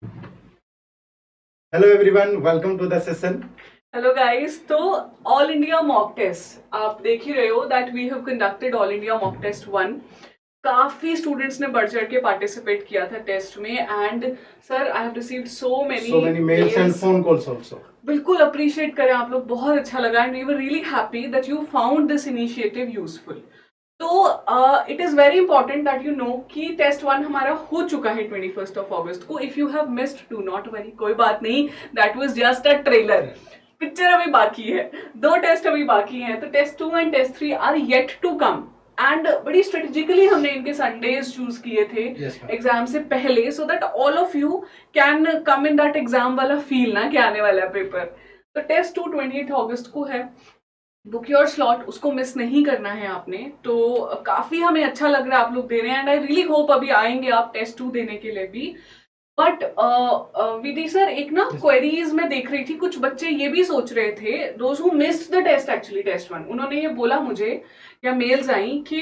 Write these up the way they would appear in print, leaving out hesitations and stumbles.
Hello everyone, welcome to the session. Hello guys. तो all India mock test आप देख ही रहे हो that we have conducted all India mock test 1। काफी स्टूडेंट्स ने बढ़ चढ़ के पार्टिसिपेट किया था टेस्ट में and sir I have received so many mails and phone calls also. बिल्कुल अप्रिशिएट करें आप लोग, बहुत अच्छा लगा and we were really happy that you found this initiative useful. तो it is very important that you know कि test 1 हमारा हो चुका है 21 अगस्त को। If you have missed do not worry, कोई बात नहीं, that was just a trailer. Picture अभी बाकी है, 2 टेस्ट अभी बाकी हैं। तो test 2 and test 3 are yet to come and बड़ी स्ट्रेटेजिकली हमने इनके संडेज चूज किए थे एग्जाम से पहले, so that all of you can come in that exam वाला फील ना कि आने वाला पेपर। तो टेस्ट 2 28 अगस्त को है। बुक योर स्लॉट, उसको मिस नहीं करना है आपने। तो काफी हमें अच्छा लग रहा है आप लोग दे रहे हैं एंड आई रियली होप अभी आएंगे आप टेस्ट 2 देने के लिए भी। बट विधि सर, एक ना क्वेरीज में देख रही थी, कुछ बच्चे ये भी सोच रहे थे, those who missed the test actually test 1, उन्होंने ये बोला मुझे या मेल्स आई कि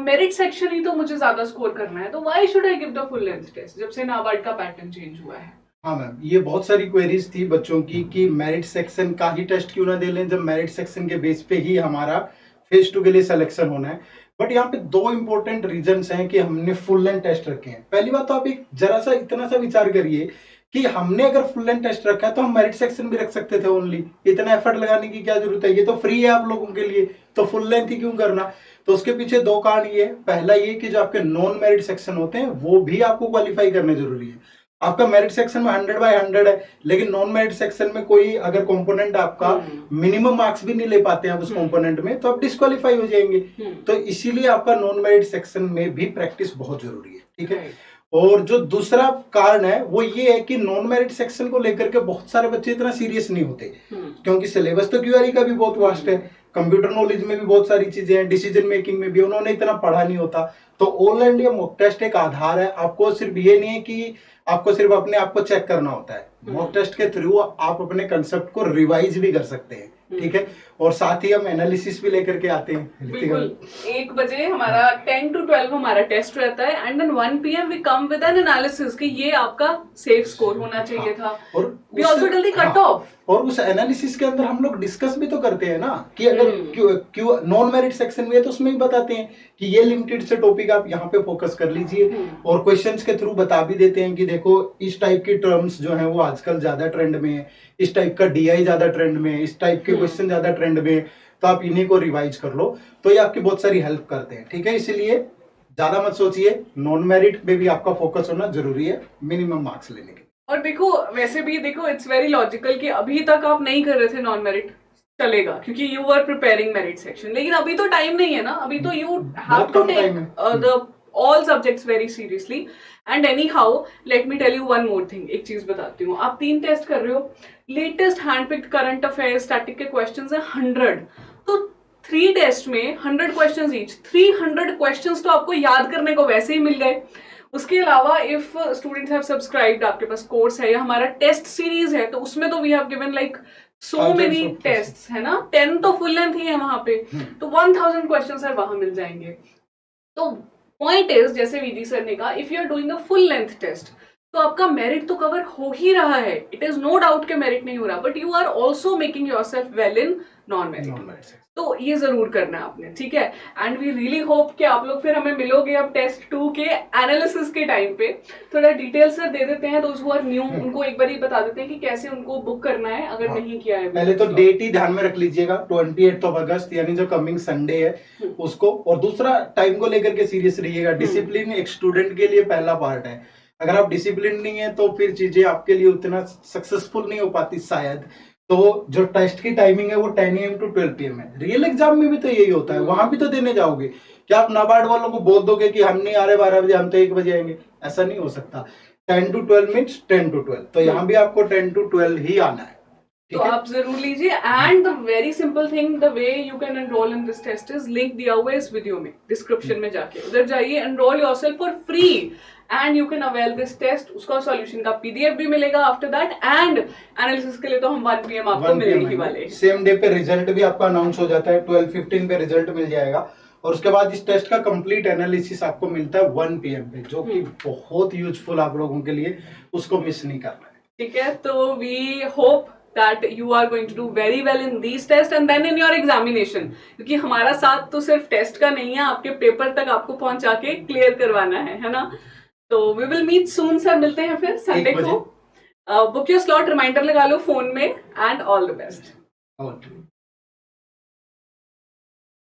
मेरिट सेक्शन ही तो मुझे ज्यादा स्कोर करना है, तो why should I give the full length test जब से नाबार्ड का पैटर्न चेंज हुआ है। हाँ मैम, ये बहुत सारी क्वेरीज थी बच्चों की कि मेरिट सेक्शन का ही टेस्ट क्यों ना दे लें जब मेरिट सेक्शन के बेस पे ही हमारा फेज 2 के लिए सिलेक्शन होना है। बट यहाँ पे 2 इंपॉर्टेंट रीजंस हैं कि हमने फुल लेंथ टेस्ट रखे हैं। पहली बात तो आप एक जरा सा इतना सा विचार करिए कि हमने अगर फुल लेंथ टेस्ट रखा है तो हम मेरिट सेक्शन भी रख सकते थे ओनली। इतना एफर्ट लगाने की क्या जरूरत है, ये तो फ्री है आप लोगों के लिए, तो फुल लेंथ ही क्यों करना। तो उसके पीछे 2 कारण ये है। पहला ये कि जो आपके नॉन मेरिट सेक्शन होते हैं वो भी आपको क्वालिफाई करने जरूरी है। आपका मेरिट सेक्शन में 100/100 है, लेकिन नॉन मेरिट सेक्शन में कोई अगर कंपोनेंट आपका मिनिमम मार्क्स भी नहीं ले पाते हैं आप उस कंपोनेंट में, तो आप डिस्क्वालीफाई हो जाएंगे। तो इसीलिए आपका नॉन मेरिट सेक्शन में भी प्रैक्टिस बहुत जरूरी है, ठीक है। और जो दूसरा कारण है वो ये है कि नॉन मेरिट सेक्शन को लेकर के बहुत सारे बच्चे इतना सीरियस नहीं होते, क्योंकि सिलेबस तो क्यूआरई का भी बहुत वास्ट है, कंप्यूटर नॉलेज में भी बहुत सारी चीजें हैं, डिसीजन मेकिंग में भी उन्होंने इतना पढ़ा नहीं होता। तो ऑल इंडिया मॉक टेस्ट एक आधार है। आपको सिर्फ ये नहीं है कि आपको सिर्फ अपने आप को चेक करना होता है, मॉक टेस्ट के थ्रू आप अपने कंसेप्ट को रिवाइज भी कर सकते हैं, ठीक है। और साथ ही हम एनालिसिस भी लेकर के आते हैं। बिल्कुल, 1 बजे हमारा 10 to 12 हमारा टेस्ट रहता है and then 1 PM we come with an analysis कि ये आपका सेफ स्कोर होना चाहिए था। और we also tell the cut off. और उस एनालिसिस के अंदर हम लोग डिस्कस भी तो करते हैं ना कि अगर क्यों नॉन मेरिट सेक्शन में है तो उसमें भी बताते हैं कि ये लिमिटेड से टॉपिक आप यहाँ पे फोकस कर लीजिए, और क्वेश्चंस के थ्रू बता भी देते हैं कि देखो इस टाइप की टर्म्स जो हैं वो आजकल ज्यादा ट्रेंड में है, इस टाइप का डीआई ज्यादा ट्रेंड में है, इस टाइप के क्वेश्चन ज्यादा ट्रेंड में है, तो आप इन्हीं को रिवाइज कर लो। तो ये आपकी बहुत सारी हेल्प करते हैं, ठीक है। इसीलिए ज्यादा मत सोचिए, नॉन मेरिट पे भी आपका फोकस होना जरूरी है मिनिमम मार्क्स लेने के। और देखो वैसे भी देखो इट्स वेरी लॉजिकल कि अभी तक आप नहीं कर रहे थे नॉन मेरिट, चलेगा क्योंकि you are preparing merit section, लेकिन अभी तो टाइम नहीं है ना, अभी तो you have to take the all subjects very seriously. And anyhow let me tell you one more thing, एक चीज बताती हूँ। आप 3 टेस्ट कर रहे हो, लेटेस्ट हैंडपिक्ड करंट अफेयर स्टैटिक के क्वेश्चंस है 100, तो 3 टेस्ट में 100 क्वेश्चंस ईच, 300 क्वेश्चंस तो आपको याद करने को वैसे ही मिल गए। उसके अलावा इफ स्टूडेंट्स हैव सब्सक्राइब्ड, आपके पास कोर्स है या हमारा टेस्ट सीरीज है, तो उसमें तो we have given like so many test है ना, 10 तो फुल लेंथ ही है वहां पे, तो 1000 क्वेश्चन सर वहां मिल जाएंगे। तो पॉइंट इज, जैसे वीजी सर ने कहा, if you are doing a full length test तो आपका मेरिट तो कवर हो ही रहा है। इट इज नो डाउट के मेरिट नहीं हो रहा, but you are also making yourself well in non merit. तो ये जरूर करना है आपने, ठीक है। एंड वी रियली होप कि आप लोग फिर हमें मिलोगे अब टेस्ट 2 के एनालिसिस के टाइम पे। थोड़ा डिटेल सर दे देते हैं, दोज हु आर न्यू उनको एक बार ही बता देते हैं कि कैसे उनको बुक करना है अगर नहीं किया है। पहले तो डेट ही ध्यान में रख लीजिएगा, 28 अगस्त यानी जो कमिंग संडे है उसको। और दूसरा, टाइम को लेकर के सीरियस रहिएगा। डिसिप्लिन एक स्टूडेंट के लिए पहला पार्ट है। अगर आप डिसिप्लिन नहीं है तो फिर चीजें आपके लिए उतना सक्सेसफुल नहीं हो पाती शायद। तो जो टेस्ट की टाइमिंग है वो 10 AM to 12 PM है। रियल एग्जाम में भी तो यही होता है, वहां भी तो देने जाओगे। क्या आप नाबार्ड वालों को बोल दोगे कि हम नहीं आ रहे 12 बजे, हम तो 1 बजे आएंगे? ऐसा नहीं हो सकता। 10 to 12 मीन्स 10 to 12, तो यहाँ भी आपको 10 to 12 ही आना है। तो आप जरूर लीजिए। And the very simple thing, the way you can enrol in this test is link दिया हुआ है इस वीडियो में, डिस्क्रिप्शन में जाके उधर जाइए, enrol yourself for free and you can avail this test. उसका सॉल्यूशन का PDF भी मिलेगा आफ्टर दैट, एंड एनालिसिस के लिए तो हम 1 PM आपको मिलने ही वाले। सेम डे पे रिजल्ट भी आपका अनाउंस हो जाता है, 12:15 पे रिजल्ट मिल जाएगा। और उसके बाद इस टेस्ट का कंप्लीट एनालिसिस आपको मिलता है 1 PM पे, जो कि बहुत यूजफुल आप लोगों के लिए, उसको मिस नहीं करना है। ठीक है, तो we hope that you are going to do very well in these tests and then in your examination, क्योंकि हमारा साथ तो सिर्फ टेस्ट का नहीं है, आपके पेपर तक आपको पहुंचा के क्लियर करवाना है ना। तो we will meet soon sir, मिलते हैं फिर संडे को। बुक योर स्लॉट, रिमाइंडर लगा लो फोन में, एंड ऑल द बेस्ट।